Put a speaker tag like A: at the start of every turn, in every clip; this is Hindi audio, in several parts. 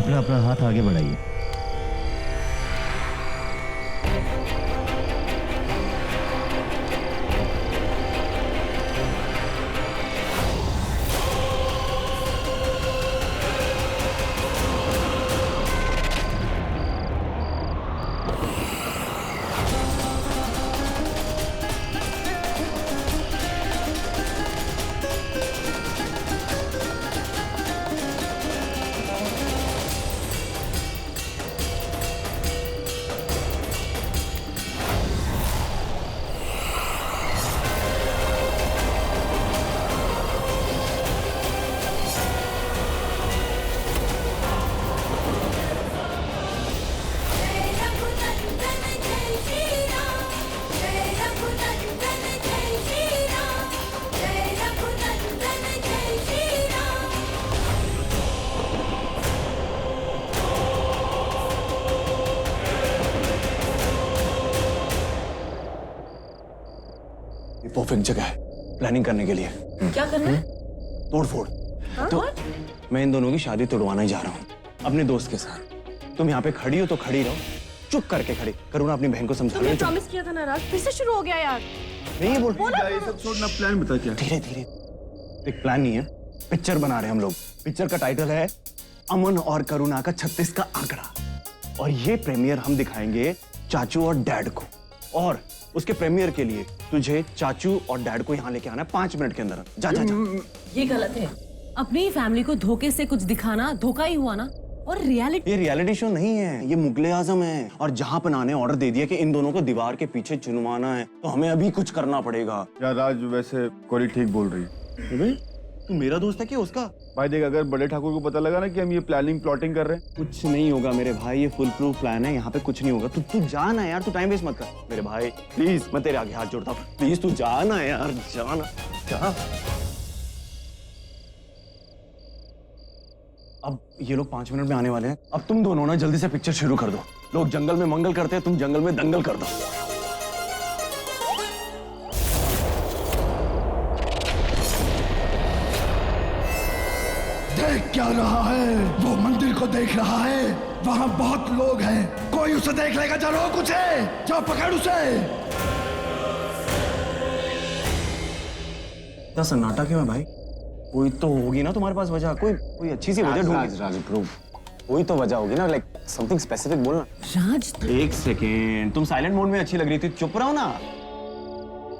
A: अपना अपना हाथ आगे बढ़ाइए।
B: परफेक्ट जगह है प्लानिंग करने के लिए।
C: क्या करना है?
B: तोड़फोड़। तो मैं इन दोनों की शादी तोड़वाने ही जा रहा हूँ अपने दोस्त के साथ। तुम यहाँ पे खड़ी हो तो खड़ी रहो, चुप करके खड़ी। करुणा अपनी बहन को समझा
C: तुमने प्रॉमिस किया था ना राज, फिर से शुरू हो गया यार।
B: नहीं ये बोल
D: ये सब छोड़ना, प्लान बता क्या?
B: धीरे धीरे। एक प्लान नहीं है, पिक्चर बना रहे हैं हम लोग। पिक्चर का टाइटल है अमन और करुणा का 36 का आंकड़ा। और ये प्रीमियर हम दिखाएंगे चाचू और डैड को। और उसके प्रीमियर के लिए तुझे चाचू और डैड को यहाँ लेके आना है 5 मिनट के अंदर। जा जा जा।
C: ये गलत है। अपनी फैमिली को धोखे से कुछ दिखाना धोखा ही हुआ ना। और रियलिटी,
B: ये रियलिटी शो नहीं है, ये मुगले आजम है। और जहाँ पना ने ऑर्डर दे दिया कि इन दोनों को दीवार के पीछे चुनवाना है, तो हमें अभी कुछ करना पड़ेगा।
D: यार राज, वैसे कोरी ठीक बोल रही है।
B: तू मेरा दोस्त है कि उसका?
D: भाई देख, अगर बड़े ठाकुर को पता लगा ना कि हम ये प्लानिंग प्लॉटिंग कर रहे हैं,
B: कुछ नहीं होगा मेरे भाई, ये फुल प्रूफ प्लान है। यहाँ पे कुछ नहीं होगा। तू जाना यार, तू टाइम वेस्ट मत कर मेरे भाई। प्लीज, मैं तेरे आगे हाथ जोड़ता हूँ। प्लीज तू जाना यार, जाना जा। अब ये लोग 5 मिनट में आने वाले हैं। अब तुम दोनों ना जल्दी से पिक्चर शुरू कर दो। लोग जंगल में मंगल करते हैं, तुम जंगल में दंगल कर दो।
E: देख क्या रहा है? वो मंदिर को देख रहा है। वहाँ बहुत लोग हैं, कोई उसे देख लेगा। जा रोक उसे, जाओ पकड़ उसे।
B: क्या सन्नाटा क्यों है भाई? कोई तो होगी ना तुम्हारे पास वजह, कोई अच्छी सी वजह ढूंढ।
F: राज ब्रो, कोई तो वजह होगी ना, लाइक समथिंग स्पेसिफिक बोलना।
C: राज
B: एक सेकेंड, तुम साइलेंट मोड में अच्छी लग रही थी, चुप रहो ना।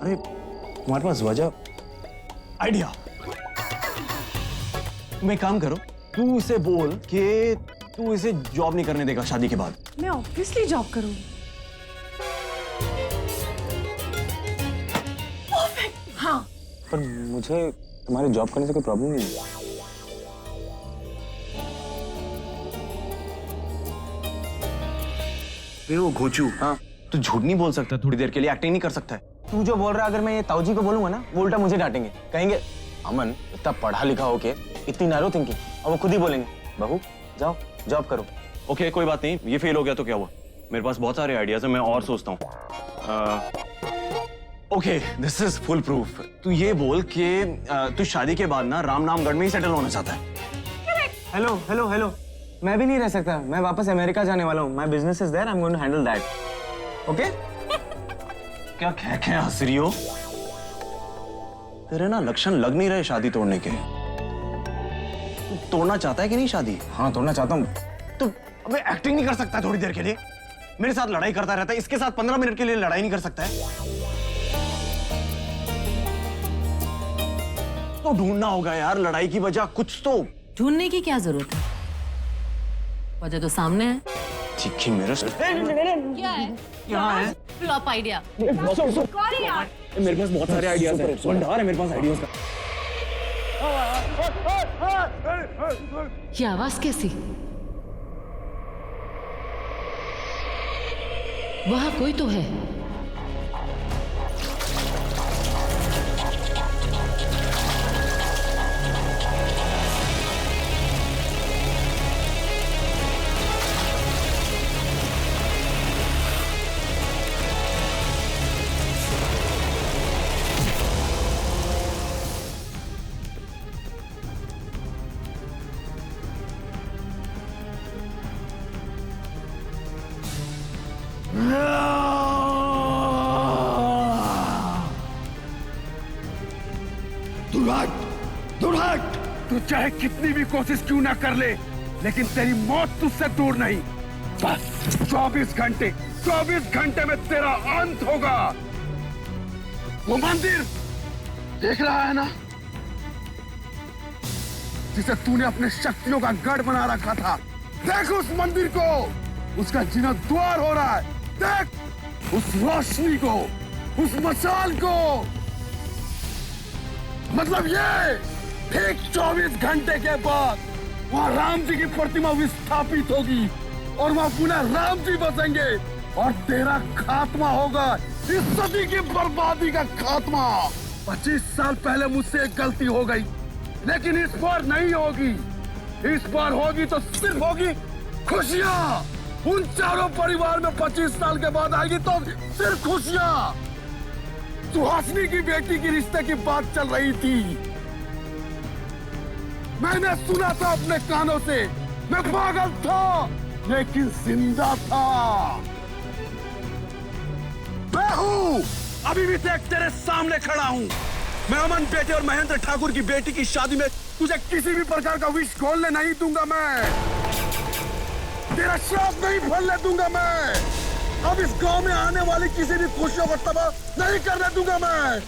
B: अरे तुम्हारे पास वजह, आइडिया। तुम एक काम करो, तू इसे बोल कि तू इसे जॉब नहीं करने देगा शादी के बाद।
C: मैं ऑब्वियसली जॉब करूंगी। हाँ,
F: पर मुझे तुम्हारे जॉब करने से कोई प्रॉब्लम नहीं है।
B: फिर वो घोचू, हाँ तू झूठ नहीं बोल सकता, थोड़ी देर के लिए एक्टिंग नहीं कर सकता है।
F: तू जो बोल रहा है, अगर मैं ये ताऊजी को बोलूंगा ना, वो उल्टा मुझे डांटेंगे, कहेंगे अमन इतना पढ़ा लिखा होके इतनी नैरो थिंकिंग। और वो खुद ही बोलेंगे बहू जाओ जॉब करो।
B: ओके कोई बात नहीं, ये फेल हो गया तो क्या हुआ? मेरे पास बहुत सारे आइडियाज हैं, मैं और सोचता हूँ। Okay, this is full proof. तू ये बोल कि तू शादी के बाद ना रामनामगढ़ में ही सेटल होना चाहता है।
F: हेलो हेलो हेलो, मैं भी नहीं रह सकता, मैं वापस अमेरिका जाने वाला हूँ। My business is there, I am going to handle that. Okay?
B: क्या कह हंस रही हो? तेरे ना लक्षण लग नहीं रहे शादी तोड़ने के। तू तोड़ना चाहता है कि नहीं शादी?
F: हाँ तोड़ना चाहता हूँ।
B: तू अबे एक्टिंग नहीं कर सकता थोड़ी देर के लिए? मेरे साथ लड़ाई करता रहता है, इसके साथ 15 मिनट के लिए लड़ाई नहीं कर सकता है? तो ढूंढना होगा यार लड़ाई की वजह, कुछ तो।
C: ढूंढने की क्या जरूरत है? वजह तो सामने है।
B: चिक्की मेरे
C: क्या है?
B: यहाँ है।
C: Flop idea.
B: मेरे पास बहुत सारे आइडियाज हैं, भंडार है मेरे पास आइडियाज का।
C: ये आवाज कैसी? वहां कोई तो है।
E: तू चाहे कितनी भी कोशिश क्यों ना कर ले, लेकिन तेरी मौत तुझसे दूर नहीं। बस 24 घंटे में तेरा अंत होगा। वो मंदिर देख रहा है ना, जिसे तूने अपने शक्तियों का गढ़ बना रखा था। देख उस मंदिर को, उसका जीर्णोद्धार हो रहा है। देख उस रोशनी को, उस मशाल को। मतलब ये ठीक 24 घंटे के बाद वहां राम जी की प्रतिमा विस्थापित होगी और वहां पुनः राम जी बसेंगे और तेरा खात्मा होगा, इस सदी की बर्बादी का खात्मा। 25 साल पहले मुझसे एक गलती हो गई, लेकिन इस बार नहीं होगी। इस बार होगी तो सिर्फ होगी खुशियां। उन चारों परिवार में 25 साल के बाद आएगी तो सिर्फ खुशियां। सुहासिनी की बेटी की रिश्ते की बात चल रही थी, मैंने सुना था अपने कानों से। मैं पागल था लेकिन जिंदा था। मैं हूं, अभी भी देख तेरे सामने खड़ा हूं। मैं अमन बेटे और महेंद्र ठाकुर की बेटी की शादी में तुझे किसी भी प्रकार का विष खोलने नहीं दूंगा। मैं तेरा श्राप नहीं फलने दूंगा। मैं अब इस गांव में आने वाली किसी भी खुशियों को तबाह नहीं करने दूंगा। मैं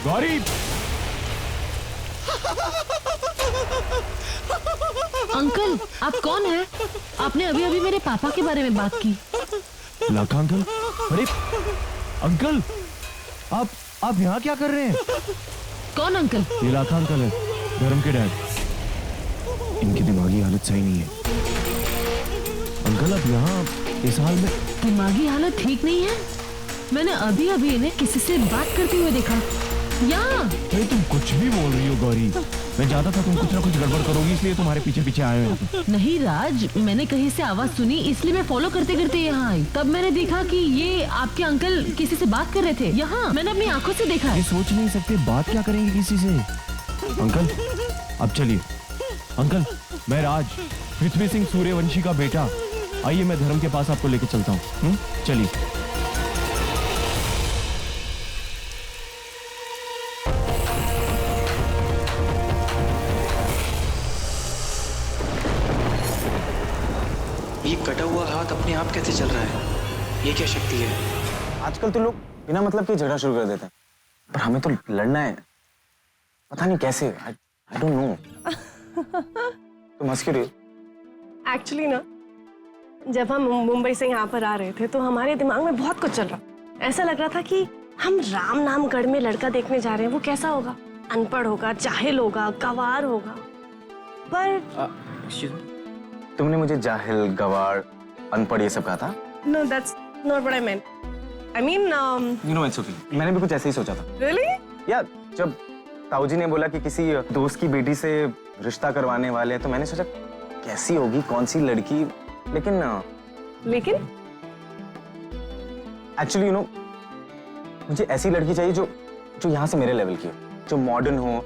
D: गौरी,
C: अंकल आप कौन हैं? आपने अभी अभी मेरे पापा के बारे में बात की।
A: लाखा अंकल, अरे अंकल, आप यहाँ क्या कर रहे हैं?
C: कौन अंकल?
A: ये लाखा अंकल है, धर्म के डैड। इनकी दिमागी हालत सही नहीं है। अंकल आप यहाँ इस हाल में?
C: दिमागी हालत ठीक नहीं है? मैंने अभी अभी इन्हें किसी से बात करते हुए देखा। यहाँ
A: अरे तुम कुछ भी बोल रही हो गौरी। मैं जानता था तुम कुछ ना कुछ गड़बड़ करोगी, इसलिए तुम्हारे पीछे पीछे आए हैं।
C: नहीं राज, मैंने कहीं से आवाज सुनी, इसलिए मैं फॉलो करते करते यहाँ आई। तब मैंने देखा कि ये आपके अंकल किसी से बात कर रहे थे। यहाँ मैंने अपनी आंखों से देखा है।
A: ये सोच नहीं सकते बात क्या करेंगे किसी से। अंकल अब चलिए। अंकल मैं राज, पृथ्वी सिंह सूर्यवंशी का बेटा। आइए मैं धर्म के पास आपको लेके चलता हूँ। चलिए।
G: ये कटा हुआ हाथ अपने आप कैसे चल रहा है? ये क्या शक्ति है?
F: आजकल तो लोग बिना मतलब के झगड़ा शुरू कर देते हैं, पर हमें तो लड़ना है। पता नहीं कैसे। I don't know. तुम हंस क्यों रही हो?
H: एक्चुअली ना, जब हम मुंबई से यहाँ पर आ रहे थे तो हमारे दिमाग में बहुत कुछ चल रहा। ऐसा लग रहा था कि हम राम नामगढ़ में लड़का देखने जा रहे हैं। वो कैसा होगा? अनपढ़ होगा, जाहिल होगा, गंवार होगा। पर
F: तुमने मुझे जाहिल, गवार, अनपढ़ ये सब कहा था?
H: No, that's not what I meant. I mean
F: you know it's okay. मैंने भी कुछ ऐसे ही सोचा था।
H: रियली?
F: यार जब ताऊजी ने बोला कि किसी दोस्त की बेटी से रिश्ता करवाने वाले हैं, तो मैंने सोचा कैसी होगी, कौन सी लड़की। लेकिन एक्चुअली यू नो, मुझे ऐसी लड़की चाहिए जो यहाँ से मेरे लेवल की हो, जो मॉडर्न हो,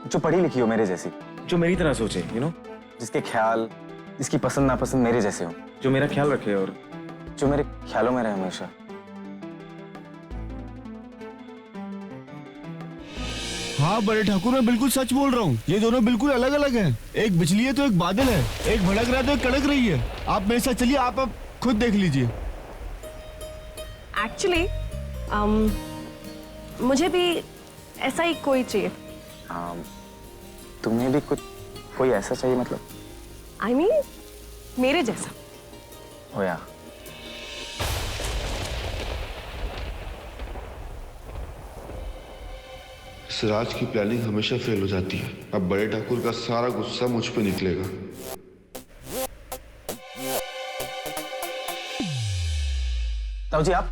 F: जो पढ़ी लिखी हो मेरे जैसी, जो मेरी तरह सोचे, यू नो, जिसके ख्याल, जिसकी पसंद नापसंद मेरे जैसे हो, जो मेरा ख्याल रखे और जो मेरे ख्यालों में रहे हमेशा।
D: हाँ बड़े ठाकुर, मैं बिल्कुल सच बोल रहा हूँ। ये दोनों बिल्कुल अलग अलग हैं। एक बिजली है तो एक बादल है, एक भड़क रहा है तो एक कड़क रही है। आप मेरे साथ चलिए, आप खुद देख लीजिए।
H: एक्चुअली मुझे भी ऐसा ही कोई चाहिए।
F: तुम्हें भी कोई ऐसा चाहिए? मतलब
H: आई मीन मेरे जैसा।
F: हो या?
I: सिराज की प्लानिंग हमेशा फेल हो जाती है। अब बड़े ठाकुर का सारा गुस्सा मुझ पे निकलेगा।
F: ताऊजी आप?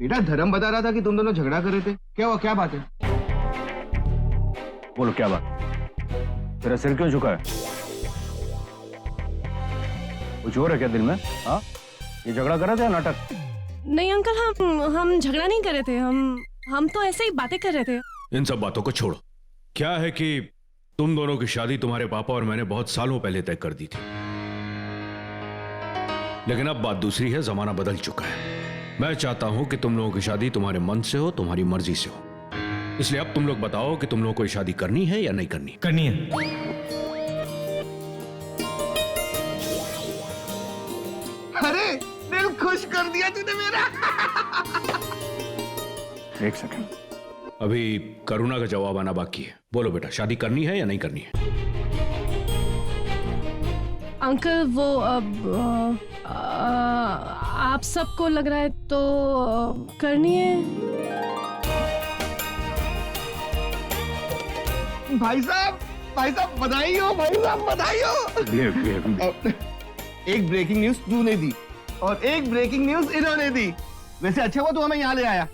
J: बेटा धर्म बता रहा था कि तुम दोनों झगड़ा कर रहे थे। क्या हुआ, क्या बात है?
B: बोलो क्या बात? तेरा सिर क्यों झुका है? कुछ और है क्या दिल में? हाँ, ये झगड़ा कर रहे थे या नाटक?
H: नहीं अंकल, हम झगड़ा नहीं कर रहे थे। हम तो ऐसे ही बातें कर रहे थे।
K: इन सब बातों को छोड़ो। क्या है कि तुम दोनों की शादी तुम्हारे पापा और मैंने बहुत सालों पहले तय कर दी थी, लेकिन अब बात दूसरी है। जमाना बदल चुका है। मैं चाहता हूं कि तुम लोगों की शादी तुम्हारे मन से हो, तुम्हारी मर्जी से हो। इसलिए अब तुम लोग बताओ कि तुम लोगों को ये शादी करनी है या नहीं करनी?
A: करनी है।
J: अरे दिल खुश कर दिया तूने मेरा।
B: एक सेकंड,
K: अभी करुणा का जवाब आना बाकी है। बोलो बेटा, शादी करनी है या नहीं करनी है?
H: अंकल वो आप सबको लग रहा है तो करनी है।
J: भाई साहब बधाई हो, भाई साहब बधाई हो। एक ब्रेकिंग न्यूज तूने दी और एक ब्रेकिंग न्यूज इन्होंने दी। वैसे अच्छा हुआ तू हमें यहाँ ले आया।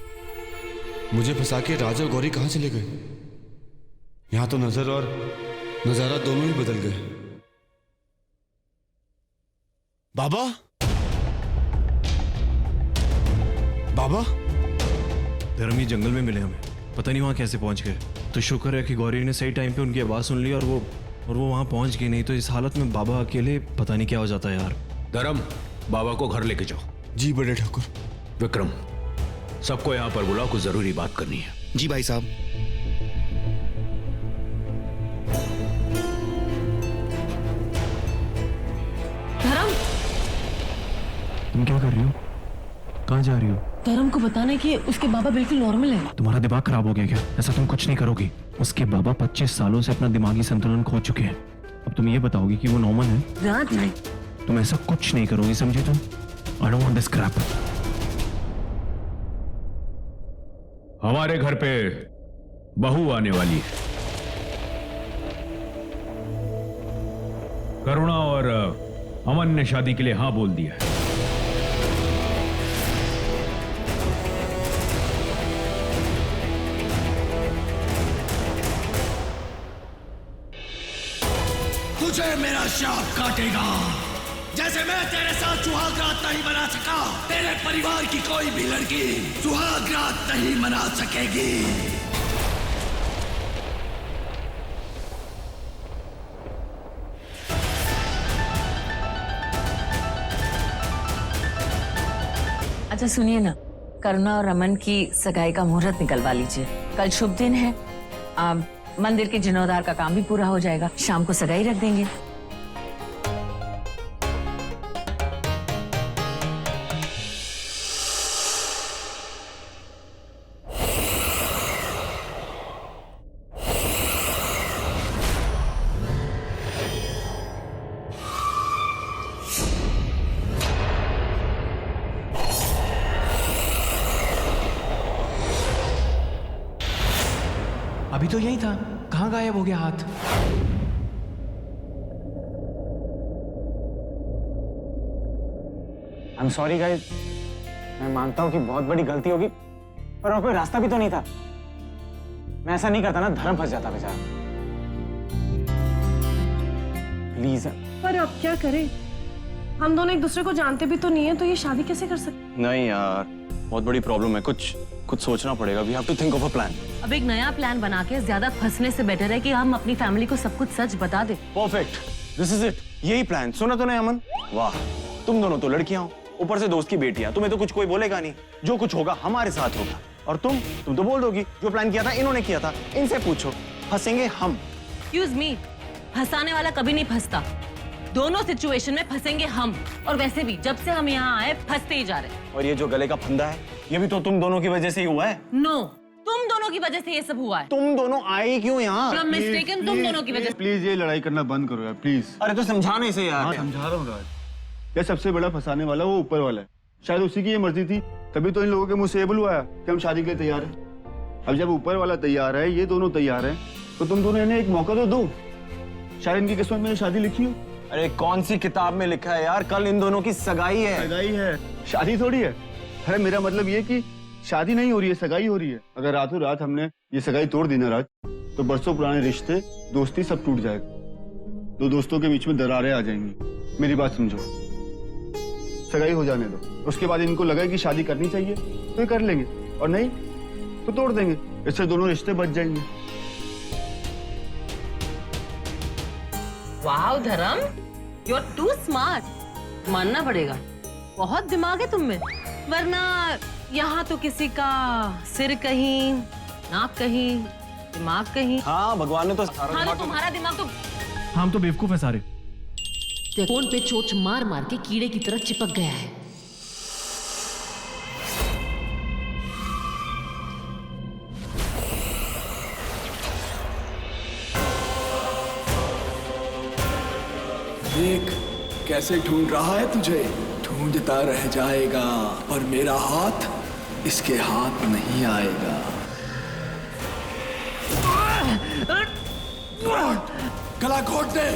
D: मुझे फंसा के राज और गौरी कहां चले गए? यहाँ तो नजर और नजारा दोनों ही बदल गए। बाबा, बाबा,
A: धर्म ये जंगल में मिले हमें, पता नहीं वहां कैसे पहुंच गए। तो शुक्र है कि गौरी ने सही टाइम पे उनकी आवाज सुन ली और वो वहां पहुंच गई, नहीं तो इस हालत में बाबा अकेले पता नहीं क्या हो जाता यार।
K: धर्म, बाबा को घर लेके जाओ।
D: जी बड़े ठाकुर।
K: विक्रम, सबको यहाँ पर बुलाओ, कुछ जरूरी बात करनी है।
D: जी भाई साहब।
C: धर्म,
A: तुम क्या कर रही हो? कहाँ जा रही हो?
C: धर्म को बताना कि उसके बाबा बिल्कुल नॉर्मल है।
A: तुम्हारा दिमाग खराब हो गया क्या? ऐसा तुम कुछ नहीं करोगी। उसके बाबा 25 सालों से अपना दिमागी संतुलन खो चुके हैं। अब तुम ये बताओगी कि वो नॉर्मल है?
C: राज नहीं,
A: तुम ऐसा कुछ नहीं करोगी, समझे तुम? I don't want this crap.
K: हमारे घर पे बहू आने वाली है। करुणा और अमन ने शादी के लिए हाँ बोल दिया है।
E: तुझे मेरा शाप काटेगा, जैसे मैं तेरे साथ सुहाग रात नहीं मना सका, तेरे परिवार की कोई भी लड़की सुहाग रात नहीं मना सकेगी।
L: अच्छा सुनिए ना, करुणा और रमन की सगाई का मुहूर्त निकलवा लीजिए। कल शुभ दिन है, मंदिर के जीर्णोद्धार का काम भी पूरा हो जाएगा। शाम को सगाई रख देंगे।
G: अभी तो यही था, कहाँ गायब हो गया हाथ?
F: आई एम सॉरी गाइस, मैं मानता हूँ कि बहुत बड़ी गलती होगी, पर और कोई रास्ता भी तो नहीं था। मैं ऐसा नहीं करता ना, धर्म फंस जाता बेचारा। प्लीज।
H: पर अब क्या करें? हम दोनों एक दूसरे को जानते भी तो नहीं है, तो ये शादी कैसे कर सकते?
B: नहीं यार, बहुत बड़ी प्रॉब्लम है। कुछ सोचना पड़ेगा। We have to think of a plan.
C: अब एक नया प्लान बना के ज्यादा फंसने से बेटर है कि हम अपनी फैमिली को सब कुछ सच बता दे।
B: Perfect, this is it. यही प्लान। सुना तूने अमन? वाह, तुम दोनों तो लड़कियां हो, ऊपर से दोस्त की बेटियां। तुम्हें तो कुछ कोई बोलेगा नहीं। जो कुछ होगा हमारे साथ होगा। और तुम तो बोल दोगी जो प्लान किया था इन्होंने किया था। इनसे पूछो, फंसेंगे हम।
C: एक्सक्यूज मी, फंसाने वाला कभी नहीं फंसता। दोनों सिचुएशन में फंसेंगे हम। और वैसे भी जब से हम यहाँ आए फंसते ही जा रहे हैं।
B: और ये जो गले का फंदा है, ये भी तो तुम दोनों की वजह से ही हुआ है।
C: नो, तुम दोनों की वजह से ये सब हुआ है।
B: तुम दोनों आए क्यों यहाँ?
C: You're mistaken, तुम दोनों की वजह से।
D: प्लीज ये लड़ाई करना बंद करो यार, प्लीज।
B: अरे तो समझाना इसे यार।
D: हाँ समझा रहा हूँ राज। क्या सबसे बड़ा फंसाने वाला वो ऊपर वाला है। शायद उसी की ये मर्जी थी, तभी तो इन लोगों के मुंह से ये बुलवाया हुआ है कि हम शादी के लिए तैयार हैं। अब जब ऊपर वाला तैयार है, ये दोनों तैयार हैं, तो तुम दोनों इन्हें एक मौका तो दो। शायद इनकी किस्मत में शादी लिखी हो।
B: अरे कौन सी किताब में लिखा है यार? कल इन दोनों की सगाई है।
D: सगाई है, शादी थोड़ी है। अरे मेरा मतलब ये कि शादी नहीं हो रही है, सगाई हो रही है। अगर रातों रात हमने ये सगाई तोड़ दी ना राज, तो बरसों पुराने रिश्ते, दोस्ती सब टूट जाएगा। दो दोस्तों के बीच में दरारें आ जाएंगी। मेरी बात समझो, सगाई हो जाने दो। उसके बाद इनको लगा कि शादी करनी चाहिए तो ये कर लेंगे, और नहीं तो तोड़ देंगे। इससे दोनों रिश्ते बच जाएंगे।
C: वाओ धर्म, यू आर टू स्मार्ट। मानना पड़ेगा, बहुत दिमाग है तुम में। वरना यहाँ तो किसी का सिर कहीं, नाक कहीं, दिमाग कहीं।
B: हाँ भगवान ने तो
C: हाँ तो तुम्हारा दिमाग तो
A: हम तो बेवकूफ है सारे।
C: फोन पे चोट मार मार के कीड़े की तरह चिपक गया है।
E: देख कैसे ढूंढ रहा है तुझे, ढूंढता रह जाएगा, पर मेरा हाथ इसके हाथ नहीं आएगा। गला घोट दे,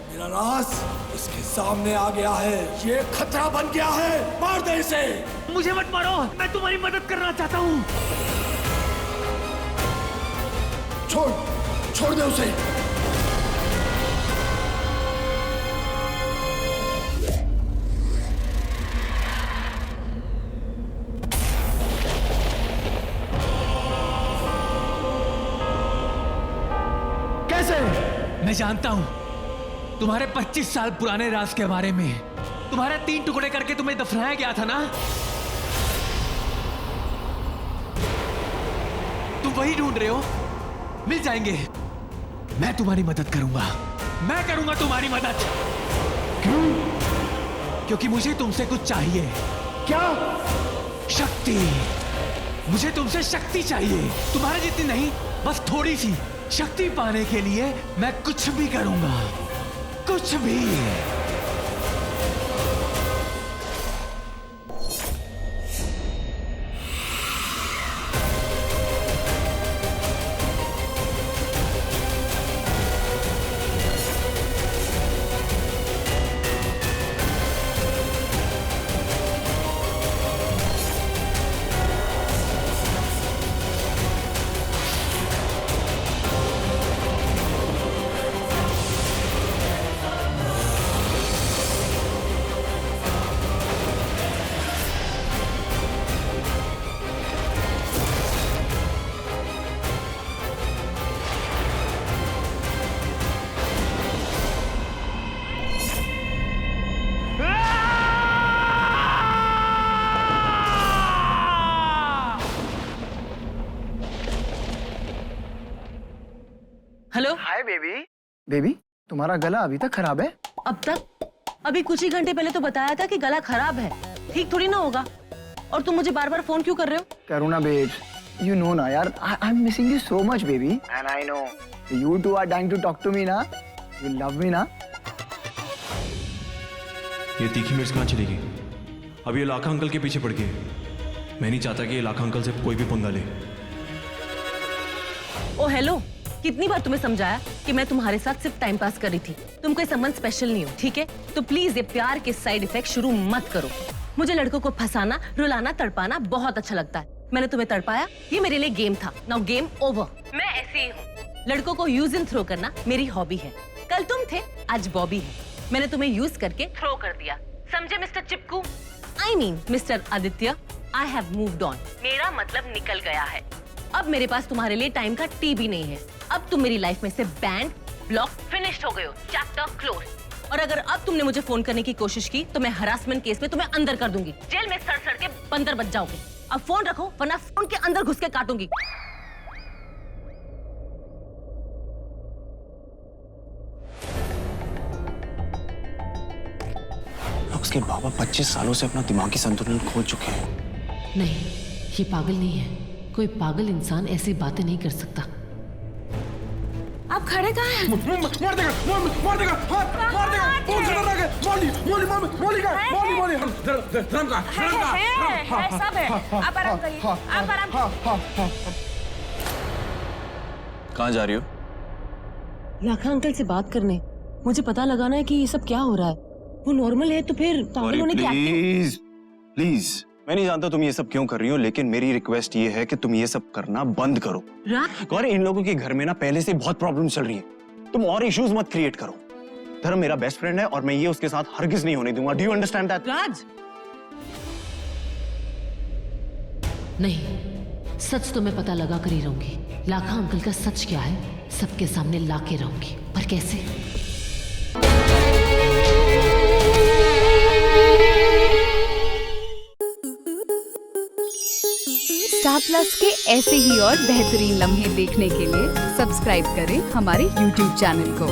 E: मेरा राज इसके सामने आ गया है, ये खतरा बन गया है, मार दे इसे।
A: मुझे मत मारो, मैं तुम्हारी मदद करना चाहता हूँ।
E: छोड़ दे उसे।
M: मैं जानता हूं तुम्हारे 25 साल पुराने राज के बारे में। तुम्हारे 3 टुकड़े करके तुम्हें दफनाया गया था ना? तुम वही ढूंढ रहे हो? मिल जाएंगे। मैं तुम्हारी मदद करूंगा, मैं करूंगा तुम्हारी मदद। क्यों? क्योंकि मुझे तुमसे कुछ चाहिए। क्या? शक्ति। मुझे तुमसे शक्ति चाहिए, तुम्हारे जितनी नहीं, बस थोड़ी सी। शक्ति पाने के लिए मैं कुछ भी करूंगा, कुछ भी।
C: हेलो।
J: हाय बेबी तुम्हारा गला अभी तक खराब है?
C: अब तक? अभी कुछ ही घंटे पहले तो बताया था कि गला खराब है, ठीक थोड़ी ना होगा। और तुम मुझे बार बार फोन क्यों कर रहे हो?
J: करुणा बेब, you know ना यार, I'm missing you so much baby, and I know you two are dying to talk to me ना, you love me ना।
A: ये तीखी मिर्च कहाँ चली गई? अब ये लाखा अंकल के पीछे पड़ गए। मैं नहीं चाहता कि ये लाखा अंकल से कोई भी पंगा ले।
C: ओ हेलो, कितनी बार तुम्हें समझाया कि मैं तुम्हारे साथ सिर्फ टाइम पास कर रही थी, तुम कोई संबंध स्पेशल नहीं हो, ठीक है? तो प्लीज ये प्यार के साइड इफेक्ट शुरू मत करो। मुझे लड़कों को फंसाना, रुलाना, तड़पाना बहुत अच्छा लगता है। मैंने तुम्हें तड़पाया, ये मेरे लिए गेम था, नाउ गेम ओवर। मैं ऐसी ही हूँ, लड़कों को यूज एंड थ्रो करना मेरी हॉबी है। कल तुम थे, आज बॉबी है। मैंने तुम्हें यूज करके थ्रो कर दिया, समझे मिस्टर चिपकू? I mean mister Aditya, I have moved on. मेरा मतलब निकल गया है। अब मेरे पास तुम्हारे लिए टाइम का टी भी नहीं है। अब तुम मेरी लाइफ में से बैंड ब्लॉक फिनिश्ड हो गए हो, चैप्टर क्लोज। और अगर अब तुमने मुझे फोन करने की कोशिश की तो मैं हरासमेंट केस में तुम्हें अंदर कर दूंगी, जेल में सड़ सड़ के बंदर बच जाओगे। अब फोन रखो वरना फोन के अंदर घुस के काटूंगी।
B: उसके बाबा 25 सालों से अपना दिमागी संतुलन खो चुके हैं।
C: नहीं, ये पागल नहीं है। कोई पागल इंसान ऐसी बातें नहीं कर सकता। आप खड़े कहाँ हैं?
E: मार देगा, मार देगा, मार देगा। कौन खतरनाक है? मौली का, धर्म का।
H: सब है। आप आराम करिए, आप आराम।
B: कहाँ जा रही हो?
C: लाखा अंकल से बात करने। मुझे पता लगाना है कि ये सब क्या हो रहा है। वो नॉर्मल है तो फिर पागल होने की
B: प्लीज प्लीज, मैं नहीं जानता तुम ये सब क्यों कर रही हो, लेकिन मेरी रिक्वेस्ट ये है कि तुम ये सब करना बंद करो। गौरी, इन लोगों के घर में ना पहले से बहुत प्रॉब्लम चल रही है, तुम और इश्यूज मत क्रिएट करो। धर्म मेरा बेस्ट फ्रेंड है और मैं ये उसके साथ हरगिज नहीं होने दूंगा। Do you understand that?
C: Raj, नहीं, सच तो मैं पता लगा कर ही रहूंगी। लाखा अंकल का सच क्या है सबके सामने लाके रहूंगी, पर कैसे?
N: प्लस के ऐसे ही और बेहतरीन लम्हे देखने के लिए सब्सक्राइब करें हमारे YouTube चैनल को।